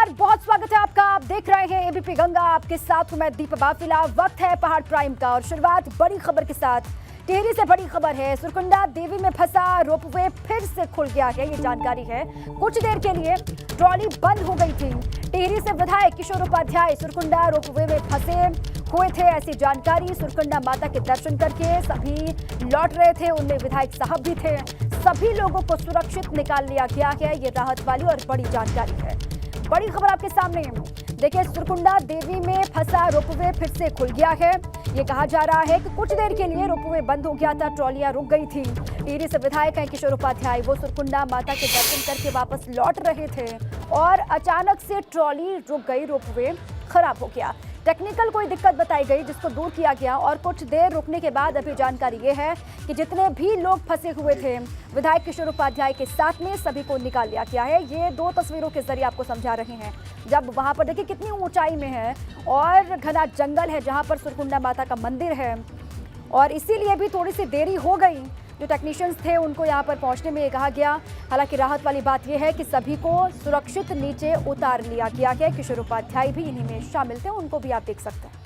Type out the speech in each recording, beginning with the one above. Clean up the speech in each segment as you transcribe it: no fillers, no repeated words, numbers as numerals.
नमस्कार, बहुत स्वागत है आपका। आप देख रहे हैं एबीपी गंगा। आपके साथ हूं मैं दीपा बाफिला। वक्त है पहाड़ प्राइम का और शुरुआत बड़ी खबर के साथ। टिहरी से बड़ी खबर है। सुरकुंडा देवी में फंसा रोपवे फिर से खुल गया है, ये जानकारी है। कुछ देर के लिए ट्रॉली बंद हो गई थी। टिहरी से विधायक किशोर उपाध्याय सुरकुंडा रोपवे में फंसे हुए थे, ऐसी जानकारी। सुरकुंडा माता के दर्शन करके सभी लौट रहे थे, उनमें विधायक साहब भी थे। सभी लोगों को सुरक्षित निकाल लिया गया है, ये राहत वाली और बड़ी जानकारी है। बड़ी खबर आपके सामने। देखिए, सुरकुंडा देवी में फंसा रोपवे फिर से खुल गया है। ये कहा जा रहा है कि कुछ देर के लिए रोपवे बंद हो गया था, ट्रॉलियां रुक गई थी। टिहरी से विधायक हैं किशोर उपाध्याय, वो सुरकुंडा माता के दर्शन करके वापस लौट रहे थे और अचानक से ट्रॉली रुक गई, रोपवे खराब हो गया। टेक्निकल कोई दिक्कत बताई गई जिसको दूर किया गया और कुछ देर रुकने के बाद अभी जानकारी ये है कि जितने भी लोग फंसे हुए थे विधायक किशोर उपाध्याय के साथ में सभी को निकाल लिया गया है। ये दो तस्वीरों के जरिए आपको समझा रहे हैं। जब वहां पर देखिए कितनी ऊंचाई में है और घना जंगल है जहां पर सुरकुंडा माता का मंदिर है, और इसीलिए भी थोड़ी सी देरी हो गई। जो टेक्नीशियंस थे उनको यहाँ पर पहुँचने में ये कहा गया। हालांकि राहत वाली बात यह है कि सभी को सुरक्षित नीचे उतार लिया गया है। किशोर उपाध्याय भी इन्हीं में शामिल थे, उनको भी आप देख सकते हैं।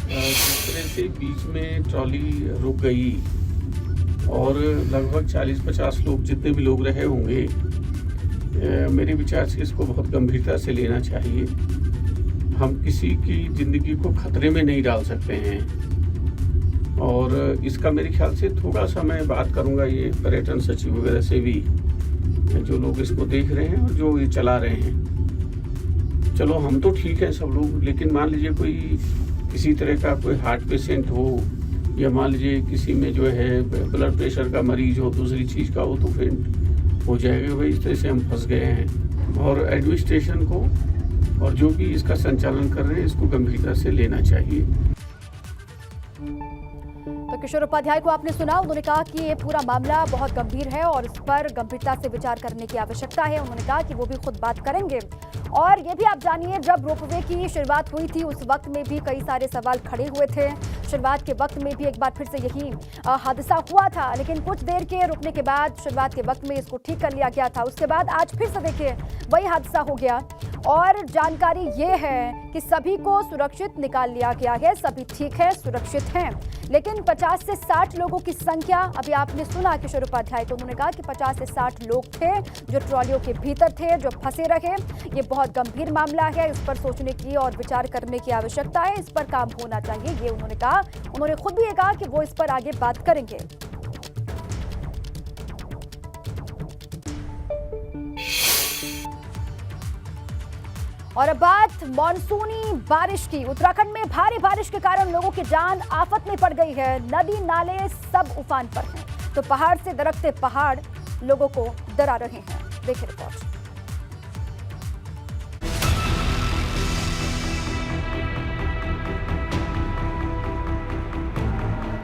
जिस तरह से बीच में ट्रॉली रुक गई और लगभग 40-50 लोग जितने भी लोग रहे होंगे, मेरे विचार से इसको बहुत गंभीरता से लेना चाहिए। हम किसी की ज़िंदगी को खतरे में नहीं डाल सकते हैं और इसका मेरे ख्याल से थोड़ा सा मैं बात करूंगा ये पर्यटन सचिव वगैरह से भी, जो लोग इसको देख रहे हैं और जो ये चला रहे हैं। चलो हम तो ठीक है सब लोग, लेकिन मान लीजिए कोई किसी तरह का कोई हार्ट पेशेंट हो या मान लीजिए किसी में जो है ब्लड प्रेशर का मरीज हो, दूसरी चीज़ का हो, तो फिर हो जाएगा। भाई इस तरह से हम फंस गए हैं और एडमिनिस्ट्रेशन को और जो भी इसका संचालन कर रहे हैं इसको गंभीरता से लेना चाहिए। तो किशोर उपाध्याय को आपने सुना, उन्होंने कहा कि ये पूरा मामला बहुत गंभीर है और इस पर गंभीरता से विचार करने की आवश्यकता है। उन्होंने कहा कि वो भी खुद बात करेंगे। और ये भी आप जानिए, जब रोपवे की शुरुआत हुई थी उस वक्त में भी कई सारे सवाल खड़े हुए थे। शुरुआत के वक्त में भी एक बार फिर से यही हादसा हुआ था, लेकिन कुछ देर के रुकने के बाद शुरुआत के वक्त में इसको ठीक कर लिया गया था। उसके बाद आज फिर से देखिए वही हादसा हो गया और जानकारी ये है कि सभी को सुरक्षित निकाल लिया गया है। सभी ठीक है, सुरक्षित हैं, लेकिन 50 से 60 लोगों की संख्या, अभी आपने सुना किशोर उपाध्याय को, उन्होंने कहा कि 50 से 60 लोग थे जो ट्रॉलियों के भीतर थे, जो फंसे रहे। ये बहुत गंभीर मामला है, इस पर सोचने की और विचार करने की आवश्यकता है, इस पर काम होना चाहिए, ये उन्होंने कहा। उन्होंने खुद भी ये कहा कि वो इस पर आगे बात करेंगे। और अब बात मॉनसूनी बारिश की। उत्तराखंड में भारी बारिश के कारण लोगों की जान आफत में पड़ गई है। नदी नाले सब उफान पर हैं, तो पहाड़ से दरकते पहाड़ लोगों को डरा रहे हैं। देखिए रिपोर्ट।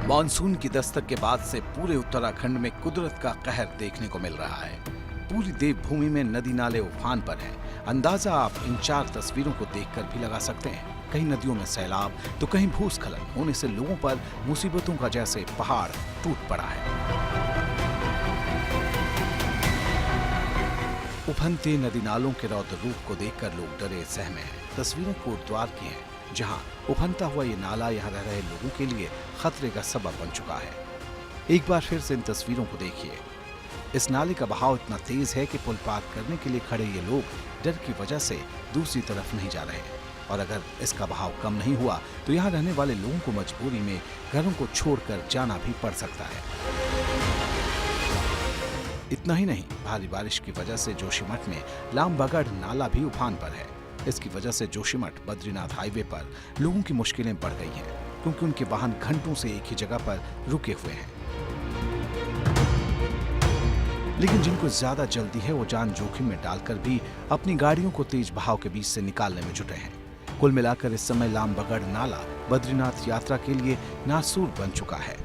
मॉनसून की दस्तक के बाद से पूरे उत्तराखंड में कुदरत का कहर देखने को मिल रहा है। पूरी देवभूमि में नदी नाले उफान पर हैं। अंदाजा आप इन 4 तस्वीरों को देखकर भी लगा सकते हैं। कहीं नदियों में सैलाब तो कहीं भूस्खलन होने से लोगों पर मुसीबतों का जैसे पहाड़ टूट पड़ा है। उफनते नदी नालों के रौद्र रूप को देखकर लोग डरे सहमे हैं। तस्वीरें कोटद्वार की हैं, जहां उफनता हुआ ये नाला यहां रह रहे लोगों के लिए खतरे का सबब बन चुका है। एक बार फिर से इन तस्वीरों को देखिए। इस नाले का बहाव इतना तेज है कि पुल पार करने के लिए खड़े ये लोग डर की वजह से दूसरी तरफ नहीं जा रहे हैं। और अगर इसका बहाव कम नहीं हुआ तो यहाँ रहने वाले लोगों को मजबूरी में घरों को छोड़कर जाना भी पड़ सकता है। इतना ही नहीं, भारी बारिश की वजह से जोशीमठ में लामबगढ़ नाला भी उफान पर है। इसकी वजह से जोशीमठ बद्रीनाथ हाईवे पर लोगों की मुश्किलें बढ़ गई हैं, क्योंकि उनके वाहन घंटों से एक ही जगह पर रुके हुए हैं। लेकिन जिनको ज्यादा जल्दी है वो जान जोखिम में डालकर भी अपनी गाड़ियों को तेज बहाव के बीच से निकालने में जुटे हैं। कुल मिलाकर इस समय लामबगढ़ नाला बद्रीनाथ यात्रा के लिए नासूर बन चुका है।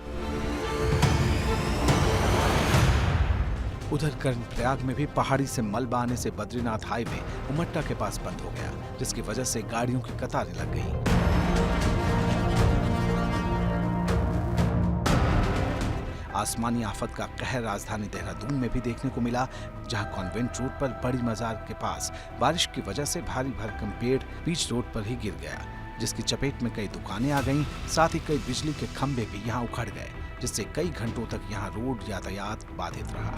उधर कर्णप्रयाग में भी पहाड़ी से मलबा आने से बद्रीनाथ हाईवे उमट्टा के पास बंद हो गया, जिसकी वजह से गाड़ियों की कतारें लग गईं। आसमानी आफत का कहर राजधानी देहरादून में भी देखने को मिला, जहां कॉन्वेंट रोड पर बड़ी मजार के पास बारिश की वजह से भारी भरकम पेड़ बीच रोड पर ही गिर गया, जिसकी चपेट में कई दुकानें आ गईं, साथ ही कई बिजली के खंभे भी यहां उखड़ गए, जिससे कई घंटों तक यहां रोड यातायात बाधित रहा।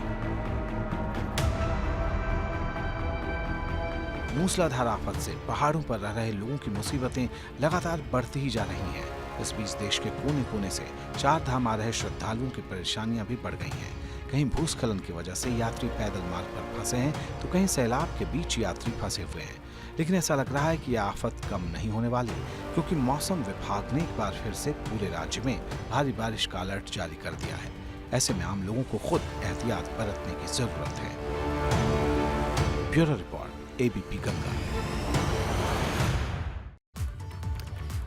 मूसलाधार आफत से पहाड़ों पर रह रहे लोगों की मुसीबतें लगातार बढ़ती ही जा रही हैं। इस बीच देश के कोने कोने से चार धाम आ रहे श्रद्धालुओं की परेशानियां भी बढ़ गई हैं। कहीं भूस्खलन की वजह से यात्री पैदल मार्ग पर फंसे हैं, तो कहीं सैलाब के बीच यात्री फंसे हुए हैं। लेकिन ऐसा लग रहा है कि यह आफत कम नहीं होने वाली, क्योंकि मौसम विभाग ने एक बार फिर से पूरे राज्य में भारी बारिश का अलर्ट जारी कर दिया है। ऐसे में आम लोगों को खुद एहतियात बरतने की जरूरत है। Bureau report, ABP Ganga.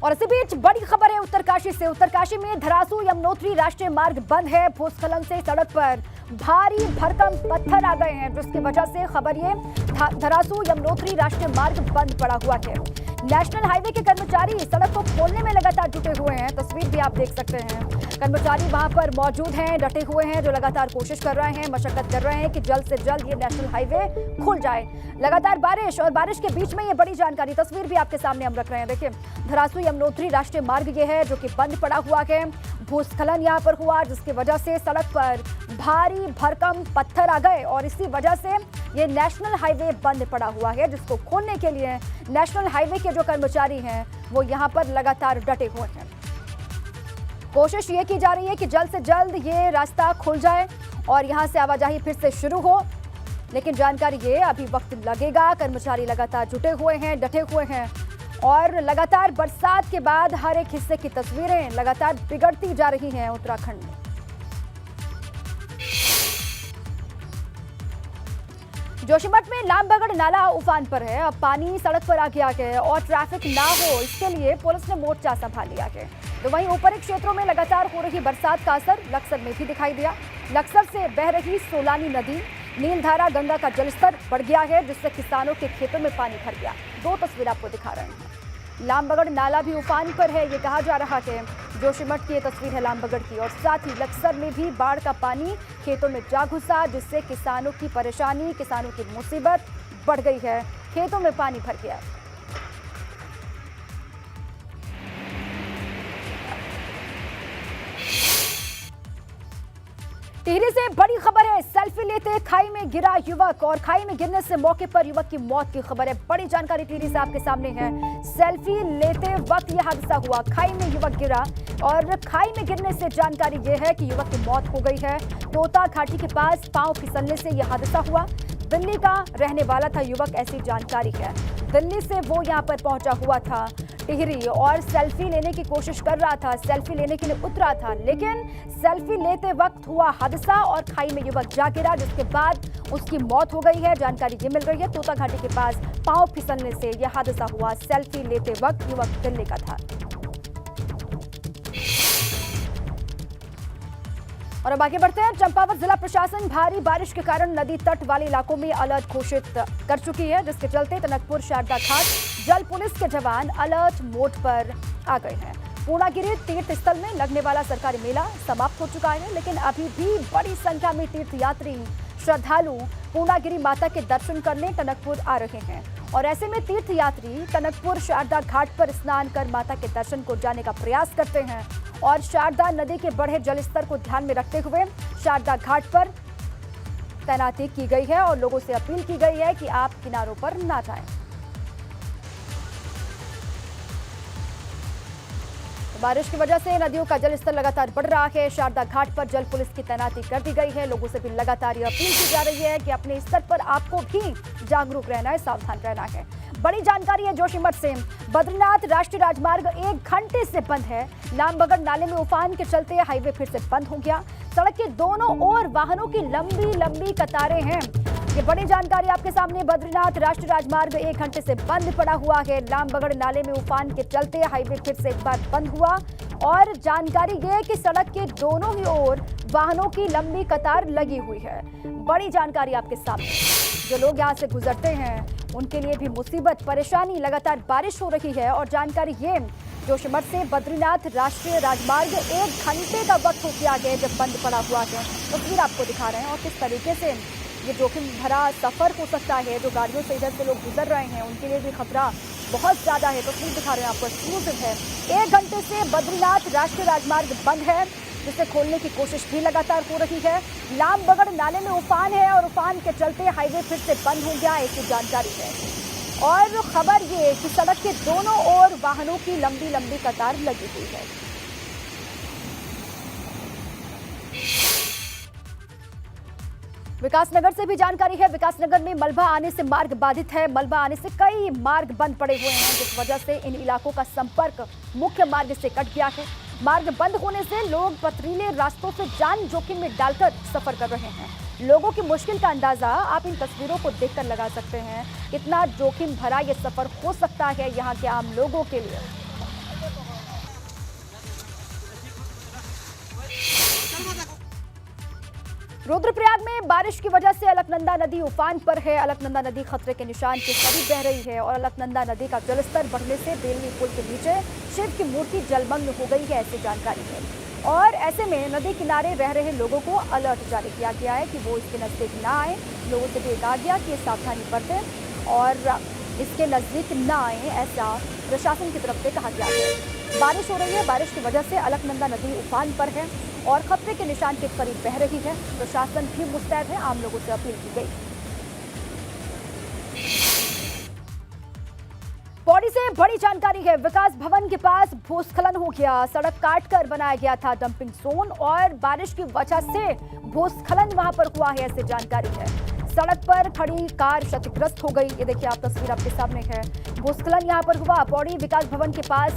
और इसी बीच बड़ी खबर है उत्तरकाशी से। उत्तरकाशी में धरासू यमुनोत्री राष्ट्रीय मार्ग बंद है। भूस्खलन से सड़क पर भारी भरकम पत्थर आ गए हैं, जिसकी वजह से खबर ये धरासू यमुनोत्री राष्ट्रीय मार्ग बंद पड़ा हुआ है। नेशनल हाईवे के कर्मचारी सड़क को खोलने में लगातार जुटे हुए हैं। तस्वीर भी आप देख सकते हैं। कर्मचारी वहां पर मौजूद हैं, डटे हुए हैं, जो लगातार कोशिश कर रहे हैं, मशक्कत कर रहे हैं कि जल्द से जल्द ये नेशनल हाईवे खुल जाए। लगातार बारिश और बारिश के बीच में ये बड़ी जानकारी, तस्वीर भी आपके सामने हम रख रहे हैं। देखिए, धरासू यमुनोत्री राष्ट्रीय मार्ग ये है जो कि बंद पड़ा हुआ है। भूस्खलन यहाँ पर हुआ, जिसकी वजह से सड़क पर भारी भरकम पत्थर आ गए और इसी वजह से ये नेशनल हाईवे बंद पड़ा हुआ है, जिसको खोलने के लिए नेशनल हाईवे के जो कर्मचारी हैं वो यहाँ पर लगातार डटे हुए हैं। कोशिश ये की जा रही है कि जल्द से जल्द ये रास्ता खुल जाए और यहाँ से आवाजाही फिर से शुरू हो, लेकिन जानकारी ये अभी वक्त लगेगा। कर्मचारी लगातार जुटे हुए हैं, डटे हुए हैं और लगातार बरसात के बाद हर एक हिस्से की तस्वीरें लगातार बिगड़ती जा रही हैं उत्तराखंड में। जोशीमठ में लामबगड़ नाला उफान पर है। अब पानी सड़क पर आ गया है और ट्रैफिक ना हो, इसके लिए पुलिस ने मोर्चा संभाल लिया है। तो वहीं ऊपरी क्षेत्रों में लगातार हो रही बरसात का असर लक्सर में भी दिखाई दिया। लक्सर से बह रही सोलानी नदी नीलधारा गंगा का जलस्तर बढ़ गया है, जिससे किसानों के खेतों में पानी भर गया। दो तस्वीर आपको दिखा रहे हैं। लामबगड़ नाला भी उफान पर है, ये कहा जा रहा है। जोशीमठ की ये तस्वीर है लामबगड़ की। और साथ ही लक्सर में भी बाढ़ का पानी खेतों में जा घुसा, जिससे किसानों की परेशानी, किसानों की मुसीबत बढ़ गई है। खेतों में पानी भर गया। टिहरी से बड़ी खबर है। सेल्फी लेते खाई में गिरा युवक और खाई में गिरने से मौके पर युवक की मौत की खबर है। बड़ी जानकारी टिहरी से आपके सामने है। सेल्फी लेते वक्त यह हादसा हुआ। खाई में युवक गिरा और खाई में गिरने से जानकारी यह है कि युवक की मौत हो गई है। तोता घाटी के पास पांव फिसलने से यह हादसा हुआ। दिल्ली का रहने वाला था युवक, ऐसी जानकारी है। दिल्ली से वो यहाँ पर पहुंचा हुआ था टिहरी और सेल्फी लेने की कोशिश कर रहा था, सेल्फी लेने के लिए उतरा था, लेकिन सेल्फी लेते वक्त हुआ हादसा और खाई में युवक जा गिरा, जिसके बाद उसकी मौत हो गई है। जानकारी ये मिल रही है तोता घाटी के पास पांव फिसलने से यह हादसा हुआ। सेल्फी लेते वक्त युवक दिल्ली का था। और अब आगे बढ़ते हैं। चंपावत जिला प्रशासन भारी बारिश के कारण नदी तट वाले इलाकों में अलर्ट घोषित कर चुकी है, जिसके चलते टनकपुर शारदा घाट जल पुलिस के जवान अलर्ट मोड पर आ गए हैं। पूर्णागिरी तीर्थ स्थल में लगने वाला सरकारी मेला समाप्त हो चुका है, लेकिन अभी भी बड़ी संख्या में तीर्थयात्री श्रद्धालु पूर्णागिरी माता के दर्शन करने टनकपुर आ रहे हैं। और ऐसे में तीर्थयात्री टनकपुर शारदा घाट पर स्नान कर माता के दर्शन को जाने का प्रयास करते हैं। और शारदा नदी के बढ़े जलस्तर को ध्यान में रखते हुए शारदा घाट पर तैनाती की गई है और लोगों से अपील की गई है कि आप किनारों पर ना जाएं। बारिश की वजह से नदियों का जलस्तर लगातार बढ़ रहा है। शारदा घाट पर जल पुलिस की तैनाती कर दी गई है। लोगों से भी लगातार ये अपील की जा रही है कि अपने स्तर पर आपको भी जागरूक रहना है, सावधान रहना है। बड़ी जानकारी है जोशीमठ से। बद्रीनाथ राष्ट्रीय राजमार्ग 1 घंटे से बंद है। लामबगड़ नाले में उफान के चलते हाईवे फिर से बंद हो गया। सड़क के दोनों ओर वाहनों की लंबी लंबी कतारें हैं। ये बड़ी जानकारी आपके सामने। बद्रीनाथ राष्ट्रीय राजमार्ग 1 घंटे से बंद पड़ा हुआ है। लामबगड़ नाले में उफान के चलते हाईवे फिर से एक बार बंद हुआ और जानकारी ये है कि सड़क के दोनों ही ओर वाहनों की लंबी कतार लगी हुई है। बड़ी जानकारी आपके सामने। जो लोग यहाँ से गुजरते हैं उनके लिए भी मुसीबत, परेशानी। लगातार बारिश हो रही है और जानकारी ये जोशीमठ से बद्रीनाथ राष्ट्रीय राजमार्ग 1 घंटे का वक्त हो गया है जब बंद पड़ा हुआ है। तस्वीर आपको दिखा रहे हैं और किस तरीके से ये जोखिम भरा सफर हो सकता है। जो गाड़ियों से इधर से लोग गुजर रहे हैं उनके लिए भी खतरा बहुत ज्यादा है। तस्वीर दिखा रहे हैं आपको, एक्सक्लूसिव है। 1 घंटे से बद्रीनाथ राष्ट्रीय राजमार्ग बंद है, जिसे खोलने की कोशिश भी लगातार हो रही है। लामबगड़ नाले में उफान है और उफान के चलते हाईवे फिर से बंद हो गया, ऐसी जानकारी है। और खबर ये कि सड़क के दोनों ओर वाहनों की लंबी लंबी कतार लगी हुई है। विकासनगर से भी जानकारी है। विकासनगर में मलबा आने से मार्ग बाधित है। मलबा आने से कई मार्ग बंद पड़े हुए हैं, जिस वजह से इन इलाकों का संपर्क मुख्य मार्ग से कट गया है। मार्ग बंद होने से लोग पथरीले रास्तों से जान जोखिम में डालकर सफर कर रहे हैं। लोगों की मुश्किल का अंदाजा आप इन तस्वीरों को देखकर लगा सकते हैं। कितना जोखिम भरा ये सफर हो सकता है यहाँ के आम लोगों के लिए। रुद्रप्रयाग में बारिश की वजह से अलकनंदा नदी उफान पर है। अलकनंदा नदी खतरे के निशान के करीब बह रही है और अलकनंदा नदी का जलस्तर बढ़ने से बेलनी पुल के नीचे शिव की मूर्ति जलमग्न हो गई है, ऐसी जानकारी है। और ऐसे में नदी किनारे रह रहे लोगों को अलर्ट जारी किया गया है कि वो इसके नजदीक ना आए। लोगों से भी कहा गया कि सावधानी बरतें और इसके नजदीक ना आए, ऐसा प्रशासन की तरफ से कहा गया है। बारिश हो रही है, बारिश की वजह से अलकनंदा नदी उफान पर है और खतरे के निशान के करीब बह रही है। प्रशासन भी मुस्तैद है, आम लोगों से अपील की गई। पौड़ी से बड़ी जानकारी है। विकास भवन के पास भूस्खलन हो गया। सड़क काटकर बनाया गया था डंपिंग जोन और बारिश की वजह से भूस्खलन वहां पर हुआ है, ऐसी जानकारी है। सड़क पर खड़ी कार क्षतिग्रस्त हो गई। ये देखिए आप, तस्वीर आपके सामने है। भूस्खलन यहाँ पर हुआ। पौड़ी विकास भवन के पास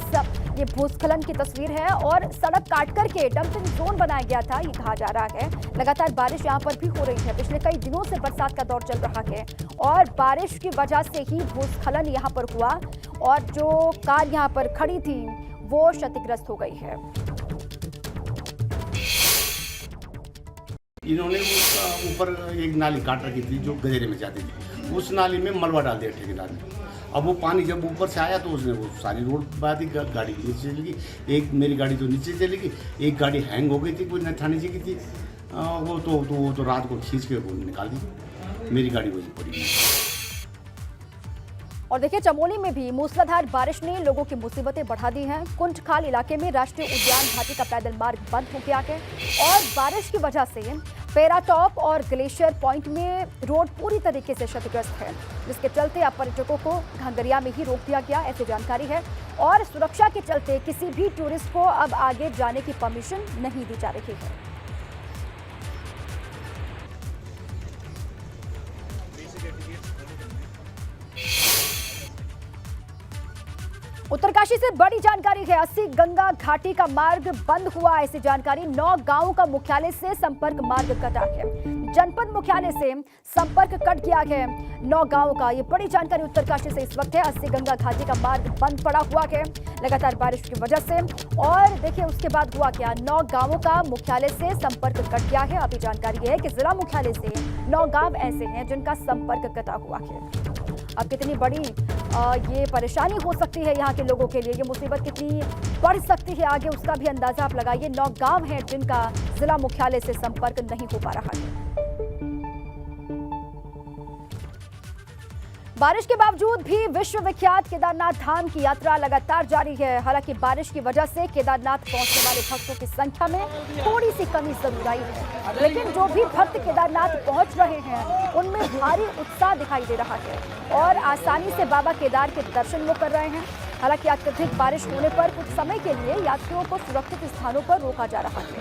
ये भूस्खलन की तस्वीर है और सड़क काट करके डंपिंग जोन बनाया गया था, ये कहा जा रहा है। लगातार बारिश यहाँ पर भी हो रही है। पिछले कई दिनों से बरसात का दौर चल रहा है और बारिश की वजह से ही भूस्खलन यहाँ पर हुआ और जो कार यहाँ पर खड़ी थी वो क्षतिग्रस्त हो गई है। इन्होंने उसका ऊपर एक नाली काट रखी थी जो गधेरे में जाती थी। उस नाली में मलबा डाल दिया ठेकेदार ने। अब वो पानी जब ऊपर से आया तो उसने वो सारी रोड बहा दी। गाड़ी नीचे चली गई, एक मेरी गाड़ी तो नीचे चली गई, एक गाड़ी हैंग हो गई थी, कोई नठानी जी की थी। वो तो रात को खींच के वो निकाल दी। मेरी गाड़ी वहीं पड़ी। और देखिए, चमोली में भी मूसलाधार बारिश ने लोगों की मुसीबतें बढ़ा दी हैं। कुंठखाल इलाके में राष्ट्रीय उद्यान घाटी का पैदल मार्ग बंद हो गया है और बारिश की वजह से पेराटॉप और ग्लेशियर पॉइंट में रोड पूरी तरीके से क्षतिग्रस्त है, जिसके चलते अब पर्यटकों को घांगरिया में ही रोक दिया गया, ऐसी जानकारी है। और सुरक्षा के चलते किसी भी टूरिस्ट को अब आगे जाने की परमिशन नहीं दी जा रही है। उत्तरकाशी से बड़ी जानकारी है। 80 गंगा घाटी का मार्ग बंद हुआ, ऐसी जानकारी। 9 गांवों का मुख्यालय से संपर्क मार्ग कटा है। जनपद मुख्यालय से संपर्क कट गया है 9 गांवों का। ये बड़ी जानकारी उत्तरकाशी से इस वक्त है। 80 गंगा घाटी का मार्ग बंद पड़ा हुआ है लगातार बारिश की वजह से। और देखिए उसके बाद हुआ क्या, 9 गांवों का मुख्यालय से संपर्क कट गया है। अभी जानकारी है कि जिला मुख्यालय से 9 गांव ऐसे हैं जिनका संपर्क कटा हुआ है। अब कितनी बड़ी ये परेशानी हो सकती है यहाँ के लोगों के लिए, ये मुसीबत कितनी बढ़ सकती है आगे, उसका भी अंदाजा आप लगाइए। 9 गांव हैं जिनका जिला मुख्यालय से संपर्क नहीं हो पा रहा है। बारिश के बावजूद भी विश्व विख्यात केदारनाथ धाम की यात्रा लगातार जारी है। हालांकि बारिश की वजह से केदारनाथ पहुंचने वाले भक्तों की संख्या में थोड़ी सी कमी जरूर आई है, लेकिन जो भी भक्त केदारनाथ पहुंच रहे हैं उनमें भारी उत्साह दिखाई दे रहा है और आसानी से बाबा केदार के दर्शन वो कर रहे हैं। हालांकि अत्यधिक बारिश होने पर कुछ समय के लिए यात्रियों को सुरक्षित स्थानों पर रोका जा रहा है।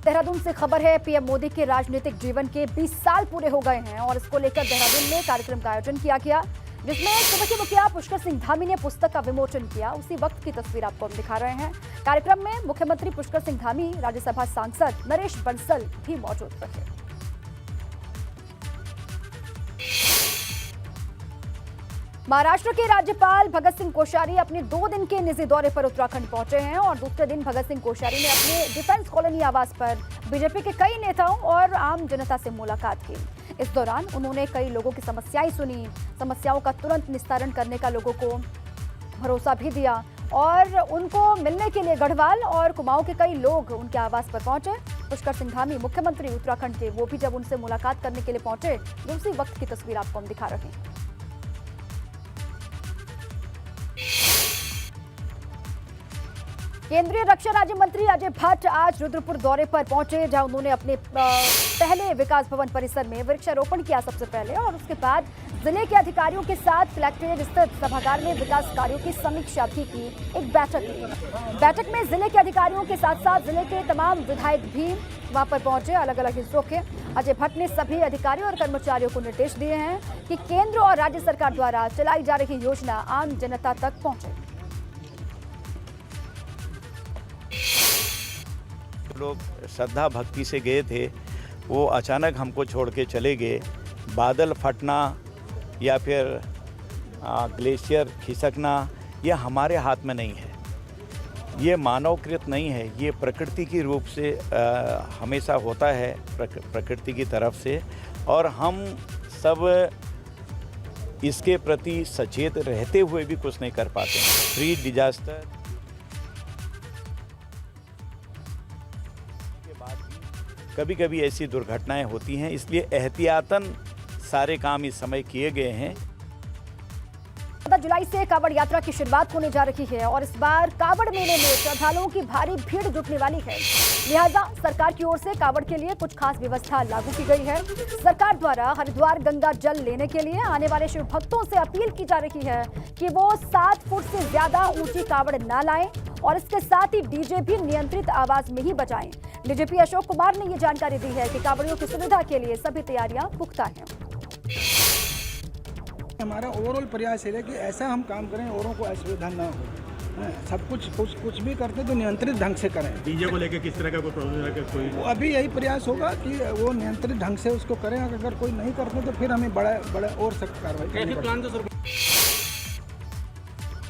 देहरादून से खबर है, पीएम मोदी के राजनीतिक जीवन के 20 साल पूरे हो गए हैं और इसको लेकर देहरादून में कार्यक्रम का आयोजन किया गया, जिसमें सुबह के मुखिया पुष्कर सिंह धामी ने पुस्तक का विमोचन किया। उसी वक्त की तस्वीर आपको हम दिखा रहे हैं। कार्यक्रम में मुख्यमंत्री पुष्कर सिंह धामी, राज्यसभा सांसद नरेश बंसल भी मौजूद रहे। महाराष्ट्र के राज्यपाल भगत सिंह कोश्यारी अपने 2 दिन के निजी दौरे पर उत्तराखंड पहुंचे हैं और दूसरे दिन भगत सिंह कोश्यारी ने अपने डिफेंस कॉलोनी आवास पर बीजेपी के कई नेताओं और आम जनता से मुलाकात की। इस दौरान उन्होंने कई लोगों की समस्याएं सुनी, समस्याओं का तुरंत निस्तारण करने का लोगों को भरोसा भी दिया और उनको मिलने के लिए गढ़वाल और कुमाऊं के कई लोग उनके आवास पर पहुंचे। पुष्कर सिंह धामी, मुख्यमंत्री उत्तराखंड के, वो भी जब उनसे मुलाकात करने के लिए पहुंचे, उसी वक्त की तस्वीर आपको हम दिखा रहे हैं। केंद्रीय रक्षा राज्य मंत्री अजय भट्ट आज रुद्रपुर दौरे पर पहुंचे, जहां उन्होंने अपने पहले विकास भवन परिसर में वृक्षारोपण किया सबसे पहले और उसके बाद जिले के अधिकारियों के साथ कलेक्ट्रेट स्थित सभागार में विकास कार्यों की समीक्षा भी की। एक बैठक की। बैठक में जिले के अधिकारियों के साथ साथ जिले के तमाम विधायक भी वहां पर पहुंचे, अलग अलग हिस्सों के। अजय भट्ट ने सभी अधिकारियों और कर्मचारियों को निर्देश दिए हैं कि केंद्र और राज्य सरकार द्वारा चलाई जा रही योजना आम जनता तक पहुंचे। लोग श्रद्धा भक्ति से गए थे, वो अचानक हमको छोड़ के चले गए। बादल फटना या फिर ग्लेशियर खिसकना यह हमारे हाथ में नहीं है, ये मानवकृत नहीं है, ये प्रकृति की रूप से हमेशा होता है, प्रकृति की तरफ से। और हम सब इसके प्रति सचेत रहते हुए भी कुछ नहीं कर पाते। प्री डिजास्टर कभी कभी ऐसी दुर्घटनाएं होती हैं, इसलिए एहतियातन सारे काम इस समय किए गए हैं। 14 जुलाई से कावड़ यात्रा की शुरुआत होने जा रही है और इस बार कावड़ मेले में श्रद्धालुओं की भारी भीड़ जुटने वाली है। लिहाजा सरकार की ओर से कावड़ के लिए कुछ खास व्यवस्था लागू की गई है। सरकार द्वारा हरिद्वार गंगा जल लेने के लिए आने वाले शिव भक्तों से अपील की जा रही है कि वो 7 फुट से ज्यादा ऊंची कावड़ न लाएं और इसके साथ ही डीजे भी नियंत्रित आवाज में ही बजाएं। डीजीपी अशोक कुमार ने ये जानकारी दी है कि कावड़ियों की सुविधा के लिए सभी तैयारियां पुख्ता हैं। हमारा ओवरऑल प्रयास है कि ऐसा हम काम करें औरों को असुविधा ना हो। सब कुछ भी करते तो नियंत्रित ढंग से करें। डीजे को लेकर किस तरह का कोई प्रॉब्लम है? कोई अभी यही प्रयास होगा कि वो नियंत्रित ढंग से उसको करें। अगर कोई नहीं करते तो फिर हमें बड़ा और सख्त कार्रवाई करनी पड़ेगी।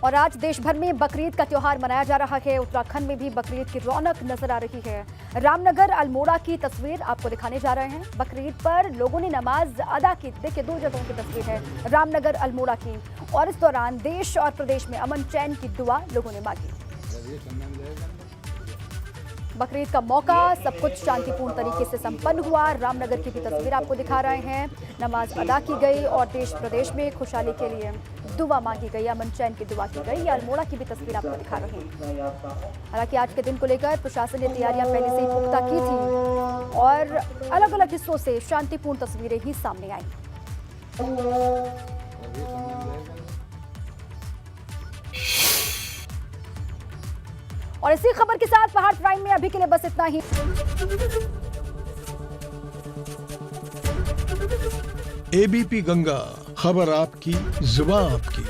और आज देश भर में बकरीद का त्योहार मनाया जा रहा है। उत्तराखंड में भी बकरीद की रौनक नजर आ रही है। रामनगर अल्मोड़ा की तस्वीर आपको दिखाने जा रहे हैं। बकरीद पर लोगों ने नमाज अदा की। देखिए, 2 जगहों की तस्वीर है रामनगर अल्मोड़ा की। और इस दौरान देश और प्रदेश में अमन चैन की दुआ लोगों ने मांगी। बकरीद का मौका सब कुछ शांतिपूर्ण तरीके से संपन्न हुआ। रामनगर की भी तस्वीर आपको दिखा रहे हैं। नमाज अदा की गई और देश प्रदेश में खुशहाली के लिए दुआ मांगी गई, अमन चैन की दुआ की गई। अल्मोड़ा की भी तस्वीर आपको दिखा रहे हैं। हालांकि आज के दिन को लेकर प्रशासन ने तैयारियां पहले से ही पुख्ता की थी और अलग अलग हिस्सों से शांतिपूर्ण तस्वीरें ही सामने आई। और इसी खबर के साथ पहाड़ प्राइम में अभी के लिए बस इतना ही। एबीपी गंगा, खबर आपकी, जुबान आपकी।